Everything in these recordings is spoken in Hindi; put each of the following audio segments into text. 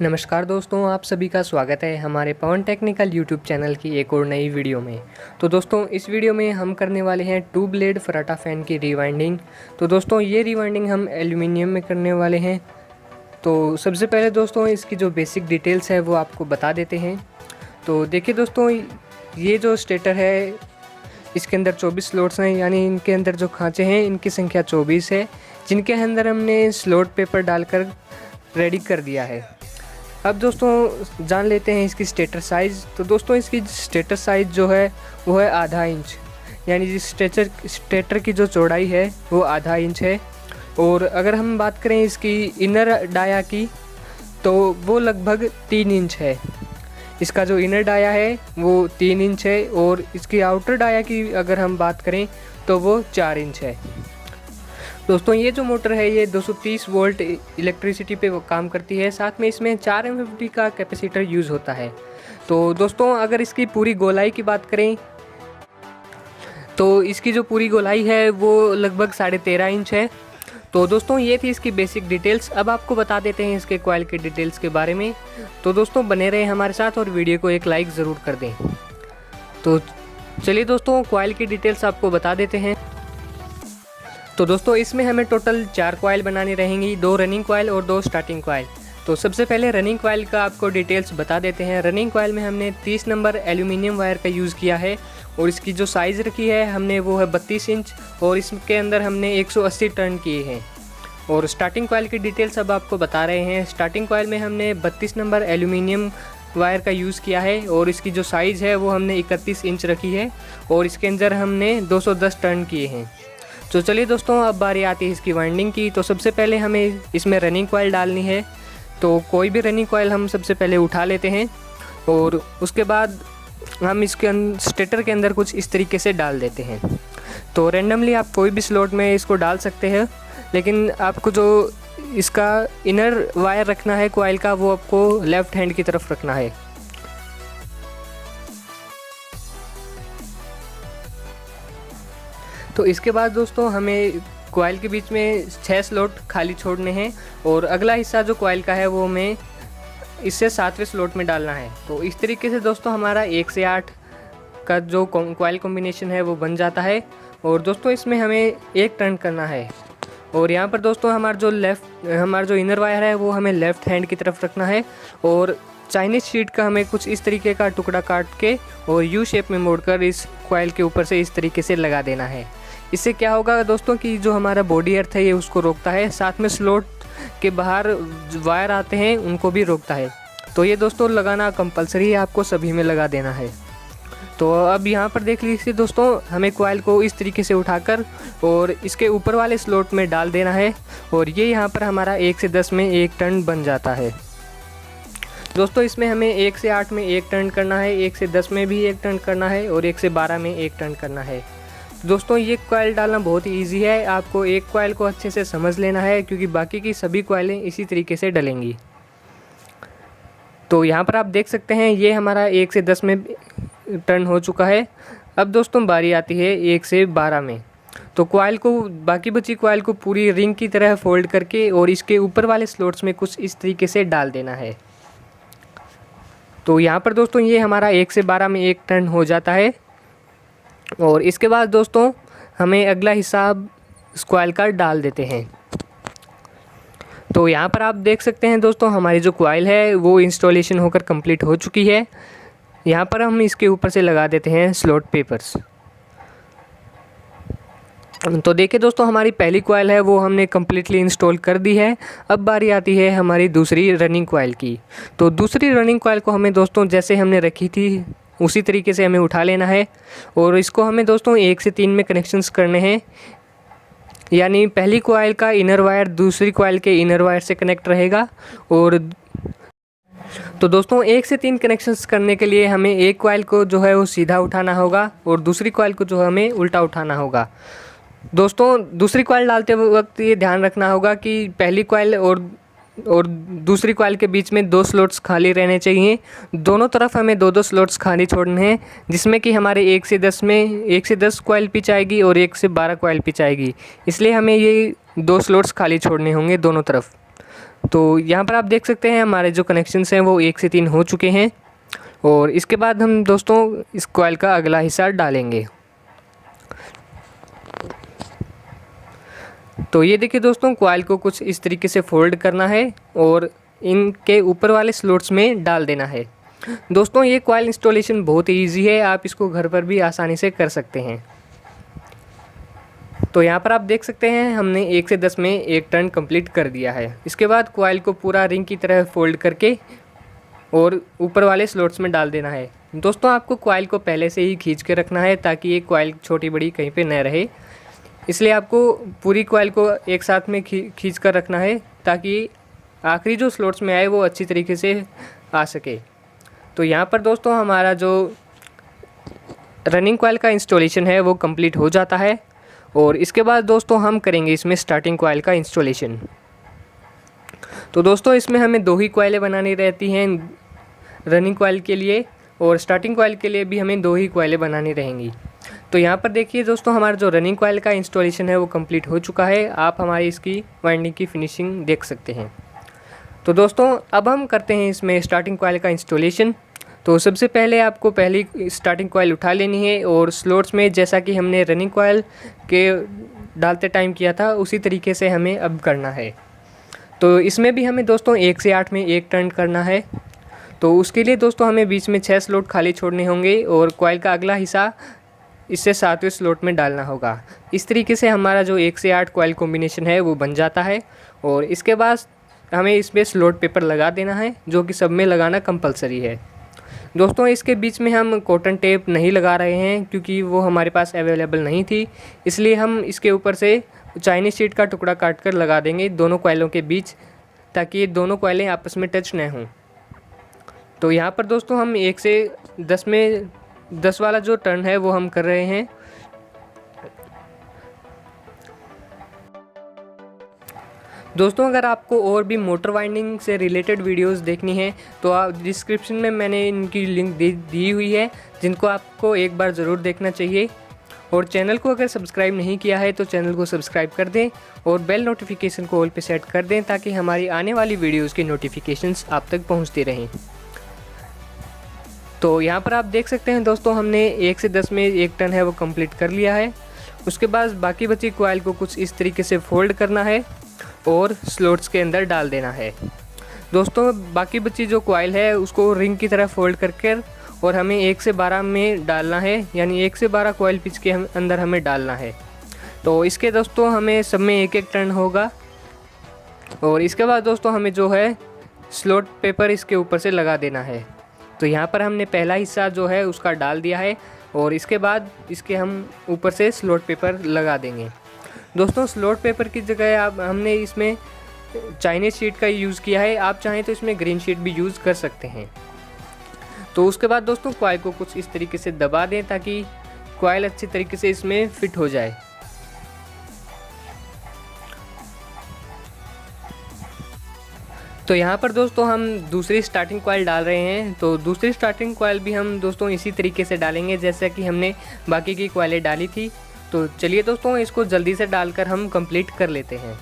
नमस्कार दोस्तों, आप सभी का स्वागत है हमारे पवन टेक्निकल यूट्यूब चैनल की एक और नई वीडियो में। तो दोस्तों इस वीडियो में हम करने वाले हैं टू ब्लेड फराटा फ़ैन की रिवाइंडिंग। तो दोस्तों ये रिवाइंडिंग हम एल्यूमिनियम में करने वाले हैं। तो सबसे पहले दोस्तों इसकी जो बेसिक डिटेल्स है वो आपको बता देते हैं। तो देखिए दोस्तों, ये जो स्टेटर है इसके अंदर 24 स्लॉट्स हैं, यानी इनके अंदर जो खाँचे हैं इनकी संख्या 24 है, जिनके अंदर हमने स्लॉट पेपर डालकर रेडी कर दिया है। अब दोस्तों जान लेते हैं इसकी स्टेटर साइज़। तो दोस्तों इसकी स्टेटर साइज़ जो है वो है आधा इंच, यानी जिस स्टेटर की जो चौड़ाई है वो आधा इंच है। और अगर हम बात करें इसकी इनर डाया की तो वो लगभग 3 इंच है। इसका जो इनर डाया है वो 3 इंच है और इसकी आउटर डाया की अगर हम बात करें तो वो 4 इंच है। दोस्तों ये जो मोटर है ये 230 वोल्ट इलेक्ट्रिसिटी पे वो काम करती है, साथ में इसमें 4 MFD का कैपेसिटर यूज़ होता है। तो दोस्तों अगर इसकी पूरी गोलाई की बात करें तो इसकी जो पूरी गोलाई है वो लगभग 13.5 इंच है। तो दोस्तों ये थी इसकी बेसिक डिटेल्स। अब आपको बता देते हैं इसके कॉइल के डिटेल्स के बारे में। तो दोस्तों बने रहें हमारे साथ और वीडियो को एक लाइक ज़रूर कर दें। तो चलिए दोस्तों कॉइल की डिटेल्स आपको बता देते हैं। तो दोस्तों इसमें हमें टोटल 4 कॉइल बनानी रहेंगी, 2 रनिंग कॉइल और 2 स्टार्टिंग कॉइल। तो सबसे पहले रनिंग कॉइल का आपको डिटेल्स बता देते हैं। रनिंग कॉइल में हमने 30 नंबर एल्यूमिनियम वायर का यूज़ किया है और इसकी जो साइज़ रखी है हमने वो है 32 इंच और इसके अंदर हमने 180 टर्न किए हैं। और स्टार्टिंग कॉइल की डिटेल्स अब आपको बता रहे हैं। स्टार्टिंग कॉइल में हमने 32 नंबर एल्यूमिनियम वायर का यूज़ किया है और इसकी जो साइज़ है वो हमने 31 इंच रखी है और इसके अंदर हमने 210 टर्न किए हैं। तो चलिए दोस्तों अब बारी आती है इसकी वाइंडिंग की। तो सबसे पहले हमें इसमें रनिंग कॉइल डालनी है। तो कोई भी रनिंग कॉइल हम सबसे पहले उठा लेते हैं और उसके बाद हम इसके स्टेटर के अंदर कुछ इस तरीके से डाल देते हैं। तो रैंडमली आप कोई भी स्लॉट में इसको डाल सकते हैं, लेकिन आपको जो इसका इनर वायर रखना है कॉइल का वो आपको लेफ़्ट हैंड की तरफ रखना है। तो इसके बाद दोस्तों हमें कॉइल के बीच में 6 स्लॉट खाली छोड़ने हैं और अगला हिस्सा जो कॉइल का है वो हमें इससे 7वें स्लॉट में डालना है। तो इस तरीके से दोस्तों हमारा 1 से 8 का जो कॉइल कॉम्बिनेशन है वो बन जाता है। और दोस्तों इसमें हमें 1 टर्न करना है और यहाँ पर दोस्तों हमारा जो इनर वायर है वो हमें लेफ़्ट हैंड की तरफ रखना है और चाइनीज़ शीट का हमें कुछ इस तरीके का टुकड़ा काट के और यू शेप में मोड़कर इस कॉइल के ऊपर से इस तरीके से लगा देना है। इससे क्या होगा दोस्तों कि जो हमारा बॉडी अर्थ है ये उसको रोकता है, साथ में स्लॉट के बाहर वायर आते हैं उनको भी रोकता है। तो ये दोस्तों लगाना कंपलसरी है, आपको सभी में लगा देना है। तो अब यहाँ पर देख लीजिए दोस्तों, हमें कॉइल को इस तरीके से उठाकर और इसके ऊपर वाले स्लॉट में डाल देना है और ये यहाँ पर हमारा 1 से 10 में 1 टर्न बन जाता है। दोस्तों इसमें हमें 1 से 8 में 1 टर्न करना है, 1 से 10 में भी 1 टर्न करना है और 1 से 12 में 1 टर्न करना है। दोस्तों ये कॉइल डालना बहुत ही ईजी है, आपको एक कॉइल को अच्छे से समझ लेना है क्योंकि बाकी की सभी कॉइलें इसी तरीके से डलेंगी। तो यहाँ पर आप देख सकते हैं ये हमारा 1 से 10 में टर्न हो चुका है। अब दोस्तों बारी आती है 1 से 12 में। तो कॉइल को, बाकी बची कॉइल को पूरी रिंग की तरह फोल्ड करके और इसके ऊपर वाले स्लॉट्स में कुछ इस तरीके से डाल देना है। तो यहाँ पर दोस्तों ये हमारा 1 से 12 में 1 टर्न हो जाता है और इसके बाद दोस्तों हमें अगला हिस्सा कॉइल का डाल देते हैं। तो यहाँ पर आप देख सकते हैं दोस्तों हमारी जो कॉइल है वो इंस्टॉलेशन होकर कंप्लीट हो चुकी है। यहाँ पर हम इसके ऊपर से लगा देते हैं स्लॉट पेपर्स। तो देखिए दोस्तों हमारी पहली कॉइल है वो हमने कम्प्लीटली इंस्टॉल कर दी है। अब बारी आती है हमारी दूसरी रनिंग कॉइल की। तो दूसरी रनिंग कॉइल को हमें दोस्तों जैसे हमने रखी थी उसी तरीके से हमें उठा लेना है और इसको हमें दोस्तों 1 से 3 में कनेक्शंस करने हैं, यानी पहली कॉइल का इनर वायर दूसरी कॉइल के इनर वायर से कनेक्ट रहेगा। और तो दोस्तों 1 से 3 कनेक्शंस करने के लिए हमें एक कॉइल को जो है वो सीधा उठाना होगा और दूसरी कॉइल को जो हमें उल्टा उठाना होगा। दोस्तों दूसरी कॉइल डालते वक्त ये ध्यान रखना होगा कि पहली कॉइल और दूसरी कॉइल के बीच में 2 स्लॉट्स खाली रहने चाहिए। दोनों तरफ हमें 2-2 स्लॉट्स खाली छोड़ने हैं, जिसमें कि हमारे 1 से 10 कॉइल पिच आएगी और 1 से 12 कॉइल पिच आएगी। इसलिए हमें ये 2 स्लॉट्स खाली छोड़ने होंगे दोनों तरफ। तो यहाँ पर आप देख सकते हैं हमारे जो कनेक्शंस हैं वो 1 से 3 हो चुके हैं। और इसके बाद हम दोस्तों इस कॉइल का अगला हिस्सा डालेंगे। तो ये देखिए दोस्तों, कॉइल को कुछ इस तरीके से फोल्ड करना है और इनके ऊपर वाले स्लॉट्स में डाल देना है। दोस्तों ये कॉइल इंस्टॉलेशन बहुत ही ईजी है, आप इसको घर पर भी आसानी से कर सकते हैं। तो यहाँ पर आप देख सकते हैं हमने 1 से 10 में 1 टर्न कंप्लीट कर दिया है। इसके बाद कॉइल को पूरा रिंग की तरह फोल्ड करके और ऊपर वाले स्लॉट्स में डाल देना है। दोस्तों आपको कॉइल को पहले से ही खींच के रखना है ताकि ये कॉइल छोटी बड़ी कहीं पे न रहे, इसलिए आपको पूरी कॉइल को एक साथ में खींच कर रखना है ताकि आखिरी जो स्लॉट्स में आए वो अच्छी तरीके से आ सके। तो यहाँ पर दोस्तों हमारा जो रनिंग कॉइल का इंस्टॉलेशन है वो कंप्लीट हो जाता है। और इसके बाद दोस्तों हम करेंगे इसमें स्टार्टिंग कॉइल का इंस्टॉलेशन। तो दोस्तों इसमें हमें 2 ही कॉइलें बनानी रहती हैं रनिंग कॉइल के लिए, और स्टार्टिंग कॉइल के लिए भी हमें 2 ही कॉइलें बनानी रहेंगी। तो यहाँ पर देखिए दोस्तों, हमारा जो रनिंग कॉइल का इंस्टॉलेशन है वो कंप्लीट हो चुका है। आप हमारी इसकी वाइंडिंग की फिनिशिंग देख सकते हैं। तो दोस्तों अब हम करते हैं इसमें स्टार्टिंग कॉइल का इंस्टॉलेशन। तो सबसे पहले आपको पहली स्टार्टिंग कॉइल उठा लेनी है और स्लॉट्स में जैसा कि हमने रनिंग कॉइल के डालते टाइम किया था उसी तरीके से हमें अब करना है। तो इसमें भी हमें दोस्तों 1 से 8 में 1 टर्न करना है। तो उसके लिए दोस्तों हमें बीच में 6 स्लॉट खाली छोड़ने होंगे और कॉइल का अगला हिस्सा इससे 7वें स्लॉट में डालना होगा। इस तरीके से हमारा जो 1 से 8 कॉइल कॉम्बिनेशन है वो बन जाता है। और इसके बाद हमें इसमें स्लॉट पेपर लगा देना है, जो कि सब में लगाना कंपलसरी है। दोस्तों इसके बीच में हम कॉटन टेप नहीं लगा रहे हैं क्योंकि वो हमारे पास अवेलेबल नहीं थी, इसलिए हम इसके ऊपर से चाइनीज शीट का टुकड़ा काट कर लगा देंगे दोनों कॉइलों के बीच, ताकि ये दोनों कॉइलें आपस में टच न हों। तो यहाँ पर दोस्तों हम 1 से 10 में 10 वाला जो टर्न है वो हम कर रहे हैं। दोस्तों अगर आपको और भी मोटर वाइंडिंग से रिलेटेड वीडियोस देखनी है तो आप डिस्क्रिप्शन में मैंने इनकी लिंक दी हुई है, जिनको आपको एक बार ज़रूर देखना चाहिए। और चैनल को अगर सब्सक्राइब नहीं किया है तो चैनल को सब्सक्राइब कर दें और बेल नोटिफिकेशन को ऑल पे सेट कर दें ताकि हमारी आने वाली वीडियोस की नोटिफिकेशंस आप तक पहुंचती रहें। तो यहाँ पर आप देख सकते हैं दोस्तों, हमने 1 से 10 में 1 टर्न है वो कंप्लीट कर लिया है। उसके बाद बाकी बची कॉइल को कुछ इस तरीके से फोल्ड करना है और स्लॉट्स के अंदर डाल देना है। दोस्तों बाकी बची जो कॉइल है उसको रिंग की तरह फोल्ड करके और हमें 1 से 12 में डालना है, यानी 1 से 12 कॉइल पिच के अंदर हमें डालना है। तो इसके दोस्तों हमें सब में 1-1 टर्न होगा। और इसके बाद दोस्तों हमें जो है स्लॉट पेपर इसके ऊपर से लगा देना है। तो यहाँ पर हमने पहला हिस्सा जो है उसका डाल दिया है और इसके बाद इसके हम ऊपर से स्लॉट पेपर लगा देंगे। दोस्तों स्लॉट पेपर की जगह आप हमने इसमें चाइनीज शीट का यूज़ किया है, आप चाहें तो इसमें ग्रीन शीट भी यूज़ कर सकते हैं। तो उसके बाद दोस्तों कॉइल को कुछ इस तरीके से दबा दें ताकि कॉइल अच्छी तरीके से इसमें फिट हो जाए। तो यहाँ पर दोस्तों हम दूसरी स्टार्टिंग कॉइल डाल रहे हैं। तो दूसरी स्टार्टिंग कॉइल भी हम दोस्तों इसी तरीके से डालेंगे जैसा कि हमने बाकी की कॉइलें डाली थी। तो चलिए दोस्तों इसको जल्दी से डालकर हम कंप्लीट कर लेते हैं।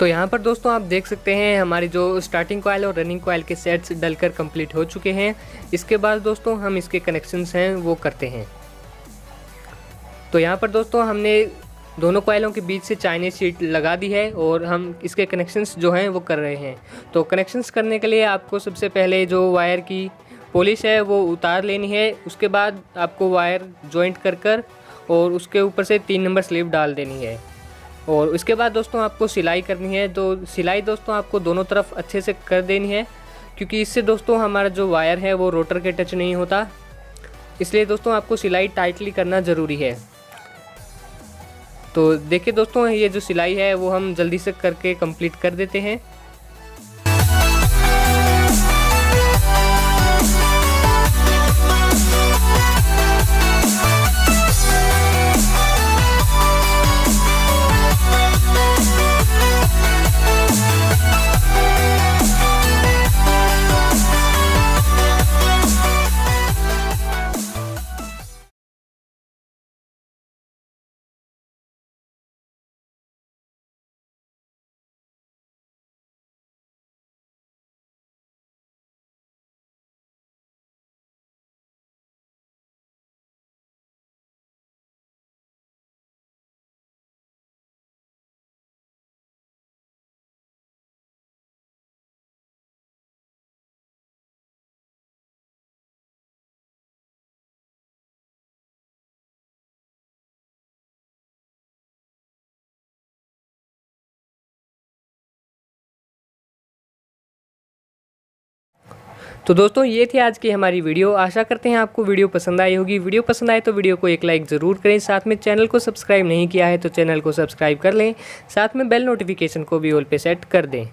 तो यहाँ पर दोस्तों आप देख सकते हैं हमारी जो स्टार्टिंग कॉइल और रनिंग कॉइल के सेट्स डलकर कंप्लीट हो चुके हैं। इसके बाद दोस्तों हम इसके कनेक्शंस हैं वो करते हैं। तो यहाँ पर दोस्तों हमने दोनों कॉइलों के बीच से चाइनीज शीट लगा दी है और हम इसके कनेक्शंस जो हैं वो कर रहे हैं। तो कनेक्शंस करने के लिए आपको सबसे पहले जो वायर की पॉलिश है वो उतार लेनी है। उसके बाद आपको वायर जॉइंट कर और उसके ऊपर से 3 नंबर स्लीव डाल देनी है। और उसके बाद दोस्तों आपको सिलाई करनी है। तो सिलाई दोस्तों आपको दोनों तरफ अच्छे से कर देनी है, क्योंकि इससे दोस्तों हमारा जो वायर है वो रोटर के टच नहीं होता। इसलिए दोस्तों आपको सिलाई टाइटली करना ज़रूरी है। तो देखिए दोस्तों, ये जो सिलाई है वो हम जल्दी से करके कंप्लीट कर देते हैं। तो दोस्तों ये थी आज की हमारी वीडियो। आशा करते हैं आपको वीडियो पसंद आई होगी। वीडियो पसंद आए तो वीडियो को एक लाइक ज़रूर करें। साथ में चैनल को सब्सक्राइब नहीं किया है तो चैनल को सब्सक्राइब कर लें। साथ में बेल नोटिफिकेशन को भी ऑल पे सेट कर दें।